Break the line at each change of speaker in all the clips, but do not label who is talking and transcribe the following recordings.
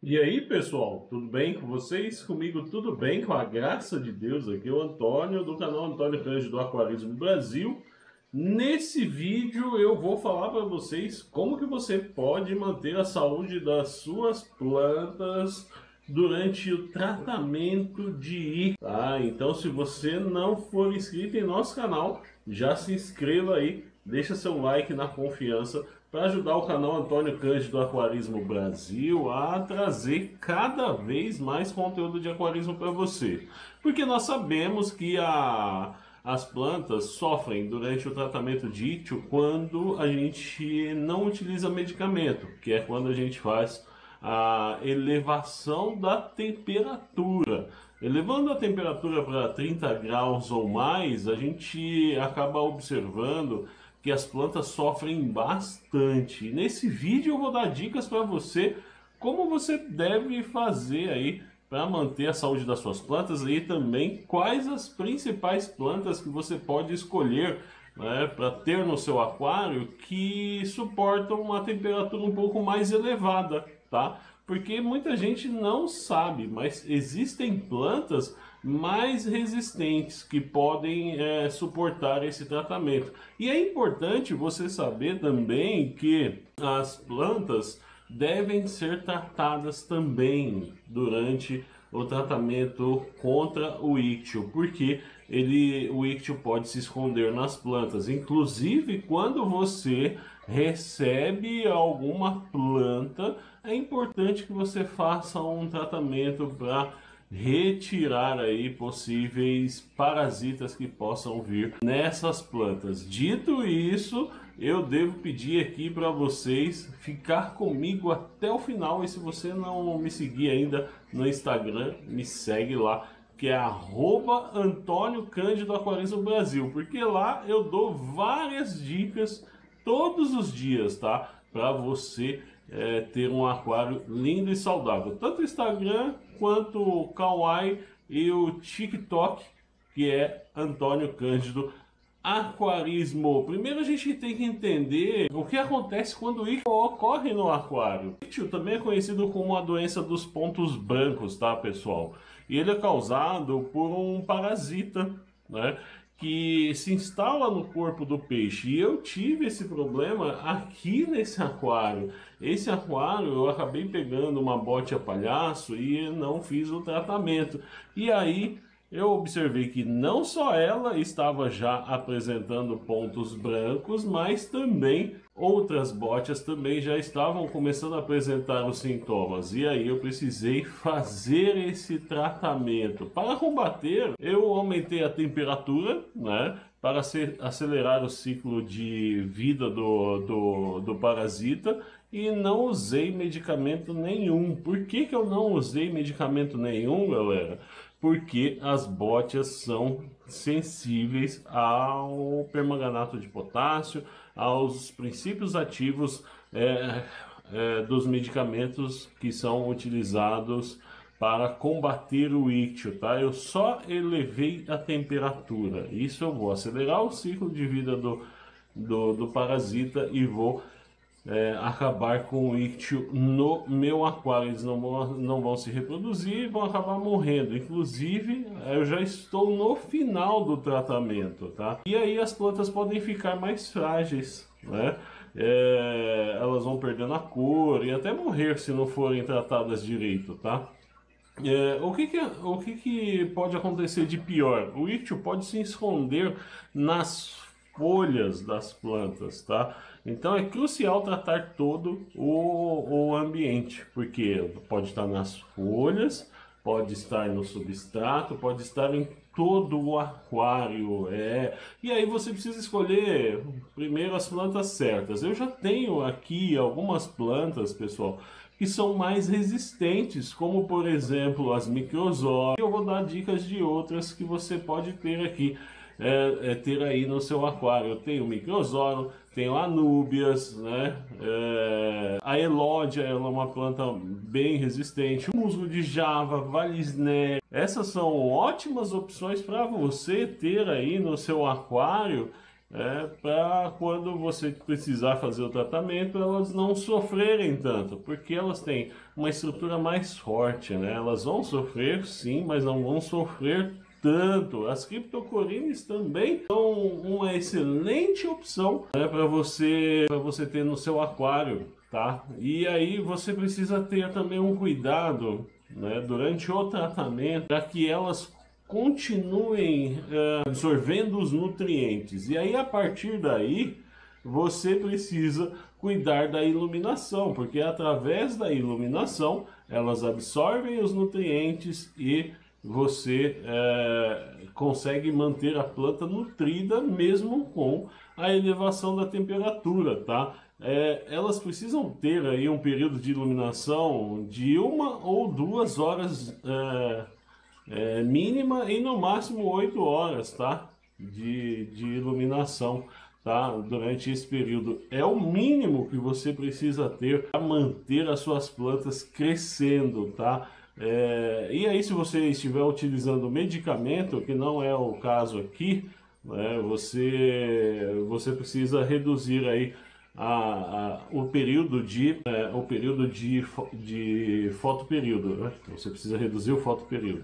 E aí, pessoal, tudo bem com vocês? Comigo tudo bem, com a graça de Deus. Aqui é o Antônio, do canal Antônio Cândido do Aquarismo Brasil. Nesse vídeo eu vou falar para vocês como que você pode manter a saúde das suas plantas durante o tratamento de IC, tá? Então, se você não for inscrito em nosso canal, já se inscreva aí, deixa seu like na confiança para ajudar o canal Antônio Cândido do Aquarismo Brasil a trazer cada vez mais conteúdo de aquarismo para você. Porque nós sabemos que as plantas sofrem durante o tratamento de ictio quando a gente não utiliza medicamento, que é quando a gente faz a elevação da temperatura. Elevando a temperatura para 30 graus ou mais, a gente acaba observando que as plantas sofrem bastante. Nesse vídeo eu vou dar dicas para você como você deve fazer aí para manter a saúde das suas plantas e também quais as principais plantas que você pode escolher, né, para ter no seu aquário que suportam uma temperatura um pouco mais elevada, tá? Porque muita gente não sabe, mas existem plantas mais resistentes que podem suportar esse tratamento. E é importante você saber também que as plantas devem ser tratadas também durante o tratamento contra o ictio, porque o ictio pode se esconder nas plantas. Inclusive, quando você recebe alguma planta, é importante que você faça um tratamento para retirar aí possíveis parasitas que possam vir nessas plantas. Dito isso, eu devo pedir aqui para vocês ficar comigo até o final, e se você não me seguir ainda no Instagram, me segue lá, que é @Antônio Cândido Aquarismo Brasil, porque lá eu dou várias dicas todos os dias, tá? Para você ter um aquário lindo e saudável. Tanto o Instagram quanto o Kawaii e o TikTok, que é Antônio Cândido Aquarismo. Primeiro a gente tem que entender o que acontece quando o ictio ocorre no aquário. O ictio também é conhecido como a doença dos pontos brancos, tá, pessoal? E ele é causado por um parasita, né, que se instala no corpo do peixe. E eu tive esse problema aqui nesse aquário. Esse aquário eu acabei pegando uma bote a palhaço e não fiz o tratamento. E aí eu observei que não só ela estava já apresentando pontos brancos, mas também outras botias também já estavam começando a apresentar os sintomas. E aí eu precisei fazer esse tratamento. Para combater, eu aumentei a temperatura, né, para acelerar o ciclo de vida do parasita, e não usei medicamento nenhum. Por que que eu não usei medicamento nenhum, galera? Porque as botias são sensíveis ao permanganato de potássio, aos princípios ativos dos medicamentos que são utilizados para combater o ictio, tá? Eu só elevei a temperatura. Isso eu vou acelerar o ciclo de vida do parasita e vou acabar com o ictio no meu aquário. Eles não vão se reproduzir e vão acabar morrendo. Inclusive, eu já estou no final do tratamento, tá? E aí as plantas podem ficar mais frágeis, né? Elas vão perdendo a cor e até morrer se não forem tratadas direito, tá? O que que pode acontecer de pior? O ictio pode se esconder nas folhas das plantas, tá? Então é crucial tratar todo o ambiente, porque pode estar nas folhas, pode estar no substrato, pode estar em todo o aquário. E aí você precisa escolher primeiro as plantas certas. Eu já tenho aqui algumas plantas, pessoal, que são mais resistentes, como por exemplo as microzóias. Eu vou dar dicas de outras que você pode ter aqui. Ter aí no seu aquário. Eu tenho microzoro, tenho anúbias, né? A elódia é uma planta bem resistente, o musgo de Java, valisner. Essas são ótimas opções para você ter aí no seu aquário para quando você precisar fazer o tratamento, elas não sofrerem tanto, porque elas têm uma estrutura mais forte, né? Elas vão sofrer sim, mas não vão sofrer tanto. As criptocoríneas também são uma excelente opção, né, para você ter no seu aquário, tá? E aí você precisa ter também um cuidado, né, durante o tratamento, para que elas continuem absorvendo os nutrientes. E aí, a partir daí, você precisa cuidar da iluminação, porque através da iluminação elas absorvem os nutrientes e você consegue manter a planta nutrida mesmo com a elevação da temperatura, tá? Elas precisam ter aí um período de iluminação de 1 ou 2 horas mínima e no máximo 8 horas, tá? De iluminação, tá? Durante esse período. É o mínimo que você precisa ter para manter as suas plantas crescendo, tá? E aí, se você estiver utilizando medicamento, que não é o caso aqui, né, você precisa reduzir aí o período de fotoperíodo, né? Você precisa reduzir o fotoperíodo,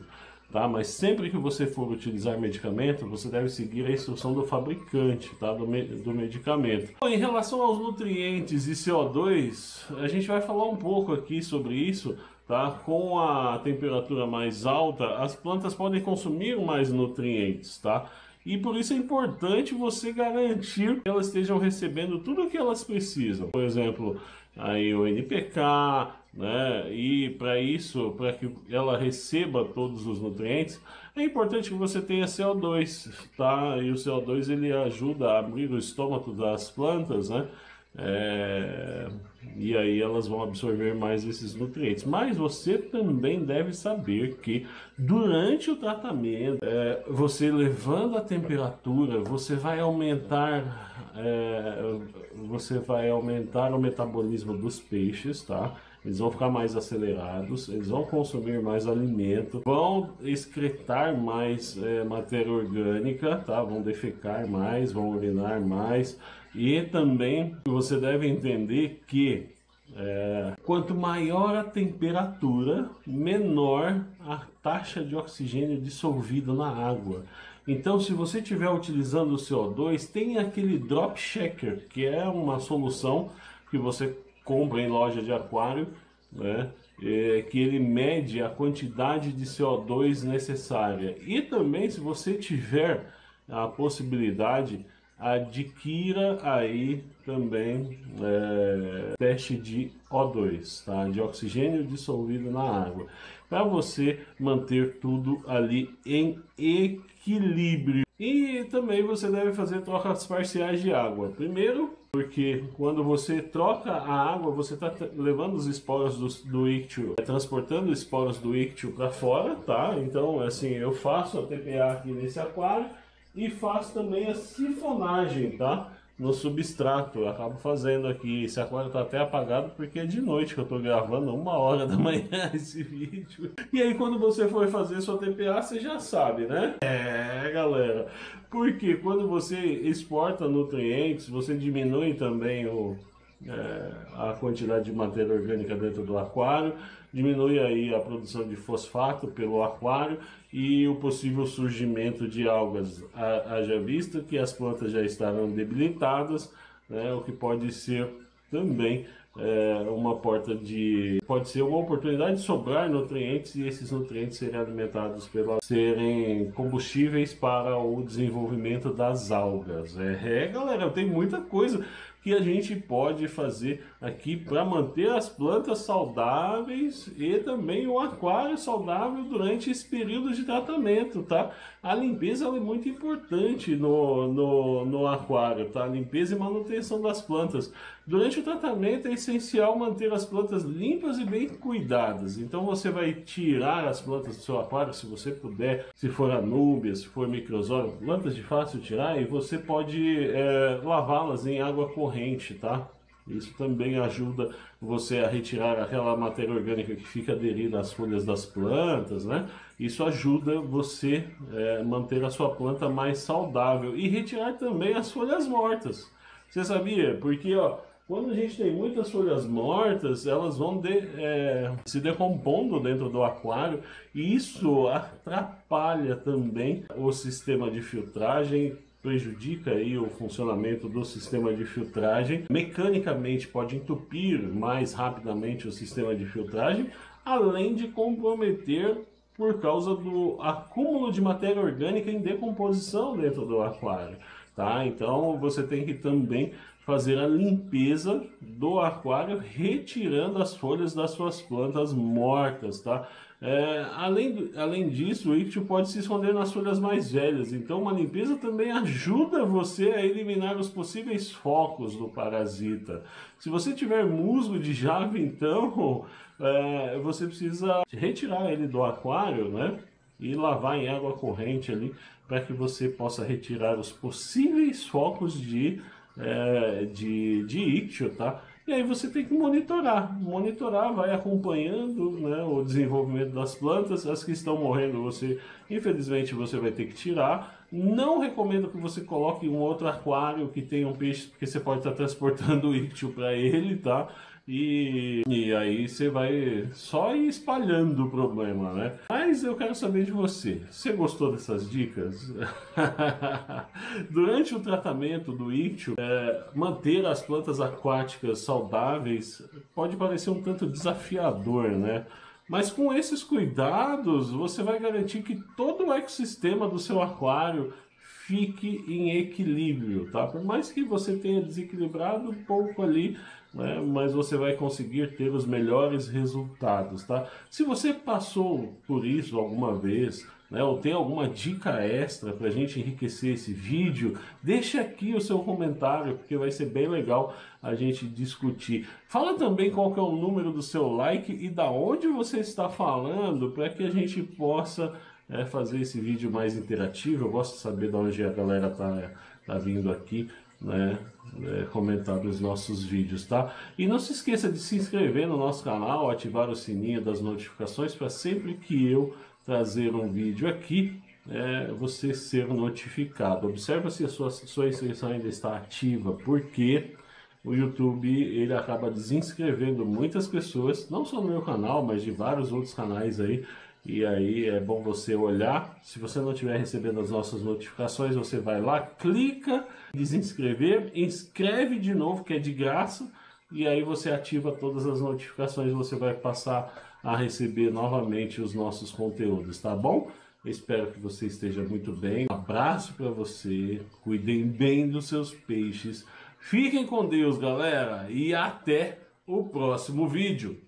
tá? Mas sempre que você for utilizar medicamento, você deve seguir a instrução do fabricante, tá? do medicamento. Bom, em relação aos nutrientes e CO2, a gente vai falar um pouco aqui sobre isso, tá? Com a temperatura mais alta, as plantas podem consumir mais nutrientes, tá? E por isso é importante você garantir que elas estejam recebendo tudo o que elas precisam. Por exemplo, aí o NPK, né? E para isso, para que ela receba todos os nutrientes, é importante que você tenha CO2, tá? E o CO2 ele ajuda a abrir o estômago das plantas, né? E aí elas vão absorver mais esses nutrientes. Mas você também deve saber que durante o tratamento, você levando a temperatura, você vai aumentar o metabolismo dos peixes, tá? Eles vão ficar mais acelerados, eles vão consumir mais alimento, vão excretar mais matéria orgânica, tá? Vão defecar mais, vão urinar mais. E também você deve entender que quanto maior a temperatura, menor a taxa de oxigênio dissolvido na água. Então, se você estiver utilizando o CO2, tem aquele drop shaker, que é uma solução que você compra em loja de aquário, né? Que ele mede a quantidade de CO2 necessária. E também, se você tiver a possibilidade, adquira aí também teste de O2, tá? De oxigênio dissolvido na água, para você manter tudo ali em equilíbrio. E também você deve fazer trocas parciais de água. Primeiro, porque quando você troca a água, você está levando os esporos do íctio, transportando os esporos do íctio para fora, tá? Então, assim, eu faço a TPA aqui nesse aquário e faço também a sifonagem, tá? No substrato, eu acabo fazendo aqui. Esse aquário tá até apagado porque é de noite que eu tô gravando, 1 hora da manhã esse vídeo. E aí quando você for fazer sua TPA, você já sabe, né? Galera, porque quando você exporta nutrientes, você diminui também a quantidade de matéria orgânica dentro do aquário, diminui aí a produção de fosfato pelo aquário e o possível surgimento de algas, haja vista que as plantas já estarão debilitadas, né, o que pode ser também pode ser uma oportunidade de sobrar nutrientes e esses nutrientes serem alimentados serem combustíveis para o desenvolvimento das algas. Galera, tem muita coisa que a gente pode fazer aqui para manter as plantas saudáveis e também o aquário saudável durante esse período de tratamento, tá? A limpeza é muito importante no aquário, tá? A limpeza e manutenção das plantas. Durante o tratamento é essencial manter as plantas limpas e bem cuidadas. Então você vai tirar as plantas do seu aquário, se você puder, se for anúbia, se for microsório, plantas de fácil tirar, e você pode lavá-las em água corrente, tá? Isso também ajuda você a retirar aquela matéria orgânica que fica aderida às folhas das plantas, né? Isso ajuda você manter a sua planta mais saudável e retirar também as folhas mortas. Você sabia? Porque, ó, quando a gente tem muitas folhas mortas, elas vão se decompondo dentro do aquário e isso atrapalha também o sistema de filtragem, prejudica aí o funcionamento do sistema de filtragem. Mecanicamente pode entupir mais rapidamente o sistema de filtragem, além de comprometer por causa do acúmulo de matéria orgânica em decomposição dentro do aquário, tá? Então você tem que também fazer a limpeza do aquário, retirando as folhas das suas plantas mortas, tá? Além disso, o ictio pode se esconder nas folhas mais velhas, então uma limpeza também ajuda você a eliminar os possíveis focos do parasita. Se você tiver musgo de Java, então você precisa retirar ele do aquário, né? E lavar em água corrente ali, para que você possa retirar os possíveis focos de ictio, tá? E aí você tem que monitorar, vai acompanhando, né, o desenvolvimento das plantas. As que estão morrendo, infelizmente você vai ter que tirar. Não recomendo que você coloque um outro aquário que tenha um peixe, porque você pode estar transportando o ictio para ele, tá? E aí você vai só ir espalhando o problema, né? Mas eu quero saber de você. Você gostou dessas dicas? Durante o tratamento do ictio, manter as plantas aquáticas saudáveis pode parecer um tanto desafiador, né? Mas com esses cuidados, você vai garantir que todo o ecossistema do seu aquário fique em equilíbrio, tá? Por mais que você tenha desequilibrado um pouco ali, né, mas você vai conseguir ter os melhores resultados, tá? Se você passou por isso alguma vez, né, ou tem alguma dica extra para a gente enriquecer esse vídeo, deixa aqui o seu comentário, porque vai ser bem legal a gente discutir. Fala também qual que é o número do seu like e da onde você está falando, para que a gente possa fazer esse vídeo mais interativo. Eu gosto de saber de onde a galera tá vindo aqui, né, comentar os nossos vídeos, tá? E não se esqueça de se inscrever no nosso canal, ativar o sininho das notificações para sempre que eu trazer um vídeo aqui, você ser notificado. Observa se a sua inscrição ainda está ativa, porque o YouTube ele acaba desinscrevendo muitas pessoas, não só no meu canal, mas de vários outros canais aí. E aí é bom você olhar. Se você não estiver recebendo as nossas notificações, você vai lá, clica em desinscrever, inscreve de novo, que é de graça, e aí você ativa todas as notificações, você vai passar a receber novamente os nossos conteúdos, tá bom? Eu espero que você esteja muito bem. Um abraço para você, cuidem bem dos seus peixes, fiquem com Deus, galera, e até o próximo vídeo.